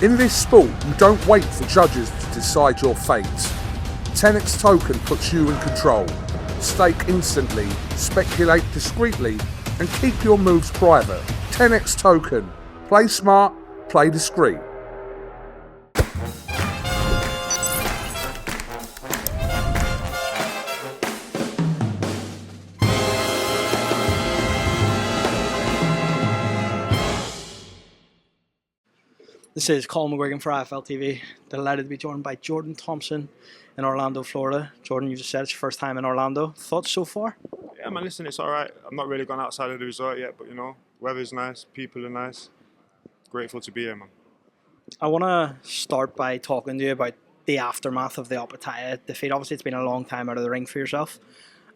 In this sport, you don't wait for judges to decide your fate. TenexToken puts you in control. Stake instantly, speculate discreetly, and keep your moves private. TenexToken. Play smart, play discreet. This is Colin McGuigan for IFLTV. Delighted to be joined by Jordan Thompson in Orlando, Florida. Jordan, you just said it's your first time in Orlando. Thoughts so far? Yeah, man, listen, it's all right. I'm not really gone outside of the resort yet, but, weather's nice, people are nice. Grateful to be here, man. I want to start by talking to you about the aftermath of the Opetaia defeat. Obviously, it's been a long time out of the ring for yourself.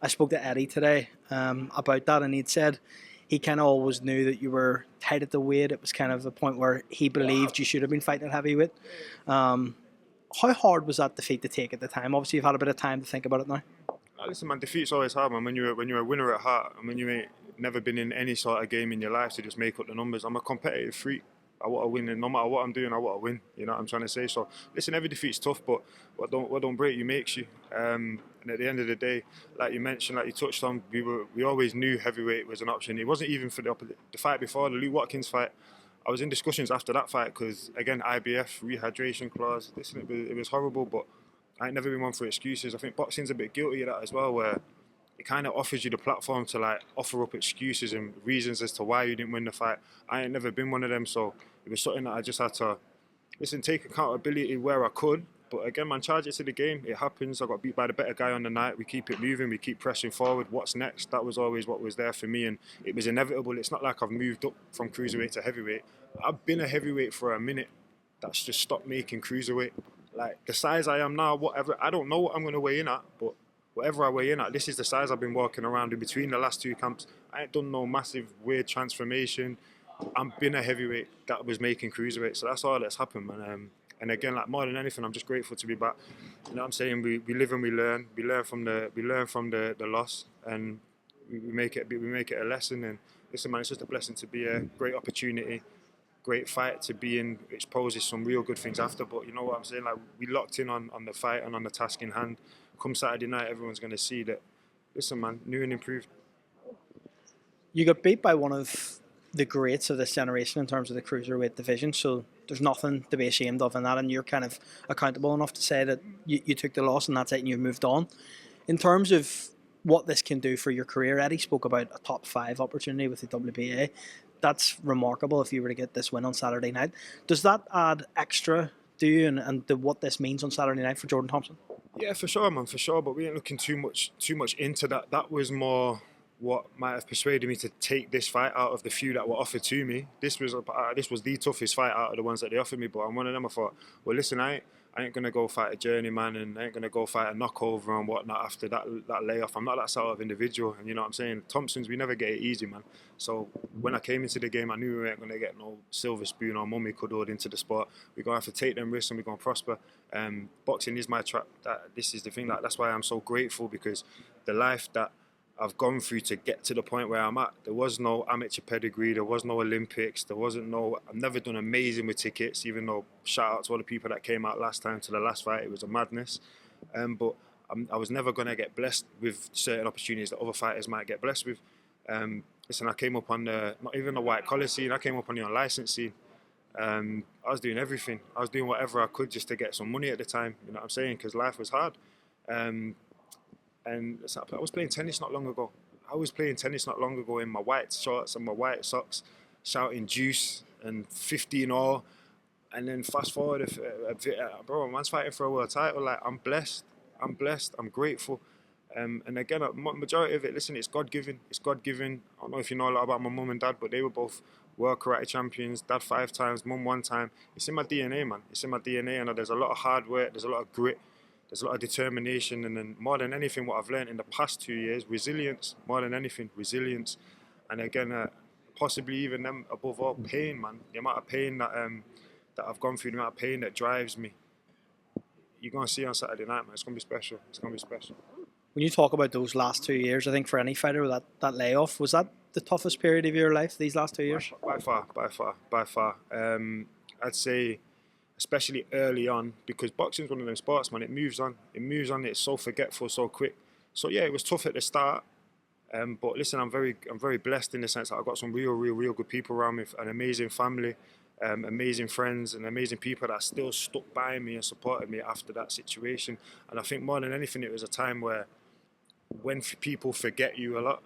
I spoke to Eddie today about that, and he'd said he kind of always knew that you were tight at the weight. It was kind of a point where he believed you should have been fighting at heavyweight. How hard was that defeat to take at the time? Obviously, you've had a bit of time to think about it now. Listen, man, defeat's always hard, man. When you're a winner at heart, and when you ain't never been in any sort of game in your life to just make up the numbers. I'm a competitive freak. I want to win, and no matter what I'm doing, I want to win. You know what I'm trying to say? So, listen, every defeat's tough, but what don't break you makes you. And at the end of the day, like you mentioned, like you touched on, we always knew heavyweight was an option. It wasn't even for the fight before, the Luke Watkins fight. I was in discussions after that fight because, again, IBF, rehydration clause. Listen, it was horrible, but I ain't never been one for excuses. I think boxing's a bit guilty of that as well, where it kind of offers you the platform to like offer up excuses and reasons as to why you didn't win the fight. I ain't never been one of them, so it was something that I just had to, take accountability where I could. But again, man, charge it to the game. It happens. I got beat by the better guy on the night. We keep it moving. We keep pressing forward. What's next? That was always what was there for me, and it was inevitable. It's not like I've moved up from cruiserweight to heavyweight. I've been a heavyweight for a minute. That's just stopped making cruiserweight. Like the size I am now, whatever. I don't know what I'm going to weigh in at, but whatever I weigh in at, this is the size I've been walking around in between the last two camps. I ain't done no massive weird transformation. I've been a heavyweight that was making cruiserweight, so that's all that's happened, man. And again, like more than anything, I'm just grateful to be back. You know what I'm saying? We live and we learn. We learn from the loss, and we make it a lesson. And listen, man, it's just a blessing to be a great opportunity, great fight to be in, which poses some real good things after. But you know what I'm saying? Like we locked in on the fight and on the task in hand. Come Saturday night, everyone's going to see that. Listen, man, new and improved. You got beat by one of the greats of this generation in terms of the cruiserweight division, so there's nothing to be ashamed of in that, and you're kind of accountable enough to say that you took the loss and that's it and you've moved on. In terms of what this can do for your career, Eddie spoke about a top 5 opportunity with the WBA. That's remarkable if you were to get this win on Saturday night. Does that add extra to you and to what this means on Saturday night for Jordan Thompson? Yeah, for sure, man, for sure. But we ain't looking too much into that. That was more what might have persuaded me to take this fight out of the few that were offered to me. This was the toughest fight out of the ones that they offered me. But I'm one of them. I thought, well, listen, I ain't gonna go fight a journeyman, and I ain't gonna go fight a knockover and whatnot after that layoff. I'm not that sort of individual, and you know what I'm saying. Thompsons, we never get it easy, man. So when I came into the game, I knew we weren't gonna get no silver spoon or mummy cuddled into the sport. We're gonna have to take them risks and we're gonna prosper. Boxing is my trap. This is the thing. That's why I'm so grateful, because the life that I've gone through to get to the point where I'm at. There was no amateur pedigree, there was no Olympics, I've never done amazing with tickets, even though shout out to all the people that came out last time to the last fight, it was a madness. But I was never going to get blessed with certain opportunities that other fighters might get blessed with. Listen, I came up on not even the white collar scene, I came up on the unlicensed scene. I was doing everything. I was doing whatever I could just to get some money at the time, you know what I'm saying, because life was hard. And I was playing tennis not long ago. In my white shorts and my white socks, shouting juice and 15 all. And then fast forward, bro, man's fighting for a world title. Like, I'm blessed, I'm grateful. And again, majority of it, listen, it's God-given. I don't know if you know a lot about my mum and dad, but they were both world karate champions. Dad 5 times, mum 1 time. It's in my DNA, man. It's in my DNA, and there's a lot of hard work, there's a lot of grit. There's a lot of determination, and then more than anything, what I've learned in the past 2 years, resilience. More than anything, resilience. And again, possibly even them above all, pain, man. The amount of pain that I've gone through, the amount of pain that drives me. You're gonna see on Saturday night, man. It's gonna be special. When you talk about those last 2 years, I think for any fighter, that layoff, was that the toughest period of your life? These last 2 years? By far. I'd say especially early on, because boxing's one of them sports, man. It moves on. It's so forgetful, so quick. So yeah, it was tough at the start. But listen, I'm very blessed in the sense that I've got some real good people around me, an amazing family, amazing friends, and amazing people that still stuck by me and supported me after that situation. And I think more than anything, it was a time where, when people forget you a lot,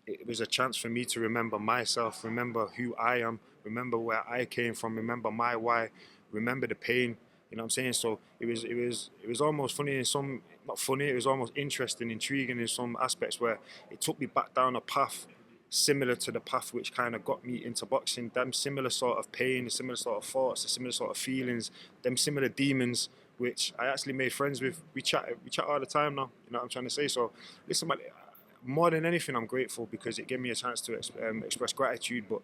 it was a chance for me to remember myself, remember who I am, remember where I came from, remember my why, remember the pain. You know what I'm saying? So it was almost funny in some, not funny, it was almost interesting, intriguing in some aspects, where it took me back down a path similar to the path which kind of got me into boxing. Them similar sort of pain, the similar sort of thoughts, the similar sort of feelings, them similar demons, which I actually made friends with. We chat all the time now. You know what I'm trying to say? So listen, man, more than anything, I'm grateful because it gave me a chance to express gratitude. But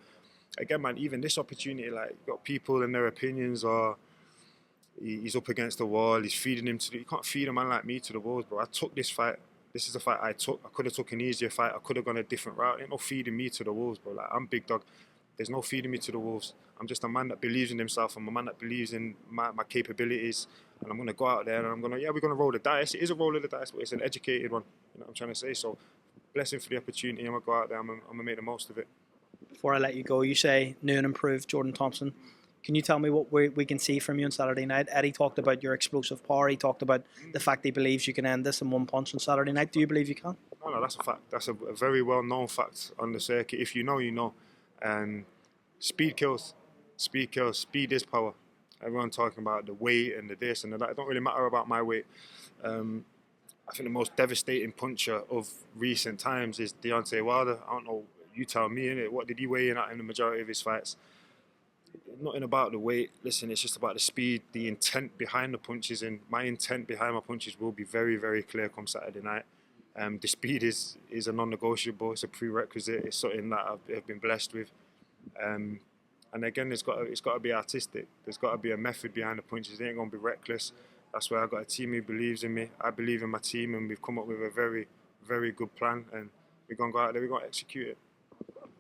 again, man, even this opportunity, like, you got people and their opinions are, he's up against the wall, he's feeding him to you can't feed a man like me to the wolves, bro. I took this fight. This is the fight I took. I could have took an easier fight. I could have gone a different route. Ain't no feeding me to the wolves, bro. Like, I'm big dog. There's no feeding me to the wolves. I'm just a man that believes in himself. I'm a man that believes in my capabilities. And I'm going to go out there and we're going to roll the dice. It is a roll of the dice, but it's an educated one. You know what I'm trying to say? So, blessing for the opportunity. I'm going to go out there. I'm going to make the most of it. Before I let you go, you say new and improved Jordan Thompson. Can you tell me what we can see from you on Saturday night? Eddie talked about your explosive power. He talked about the fact he believes you can end this in one punch on Saturday night. Do you believe you can? No, that's a fact. That's a very well-known fact on the circuit. If you know, you know. And speed kills. Speed kills. Speed is power. Everyone talking about the weight and the this and the that. It don't really matter about my weight. I think the most devastating puncher of recent times is Deontay Wilder. I don't know. You tell me, innit? What did he weigh in at in the majority of his fights? Nothing about the weight. Listen, it's just about the speed, the intent behind the punches, and my intent behind my punches will be very clear come Saturday night. The speed is a non-negotiable. It's a prerequisite. It's something that I've been blessed with. And again, it's got to be artistic. There's got to be a method behind the punches. It ain't gonna be reckless. That's why I've got a team who believes in me. I believe in my team, and we've come up with a very good plan. And we're gonna go out there. We're gonna execute it.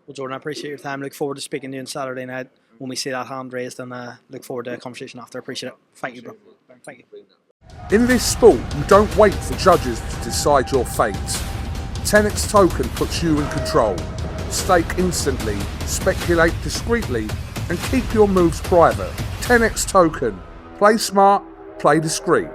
Well, Jordan, I appreciate your time. Look forward to speaking to you on Saturday night when we see that hand raised, and look forward to a conversation after. Appreciate it. Thank you, bro. Thank you. In this sport, you don't wait for judges to decide your fate. TenexToken puts you in control. Stake instantly, speculate discreetly, and keep your moves private. TenexToken. Play smart, play discreet.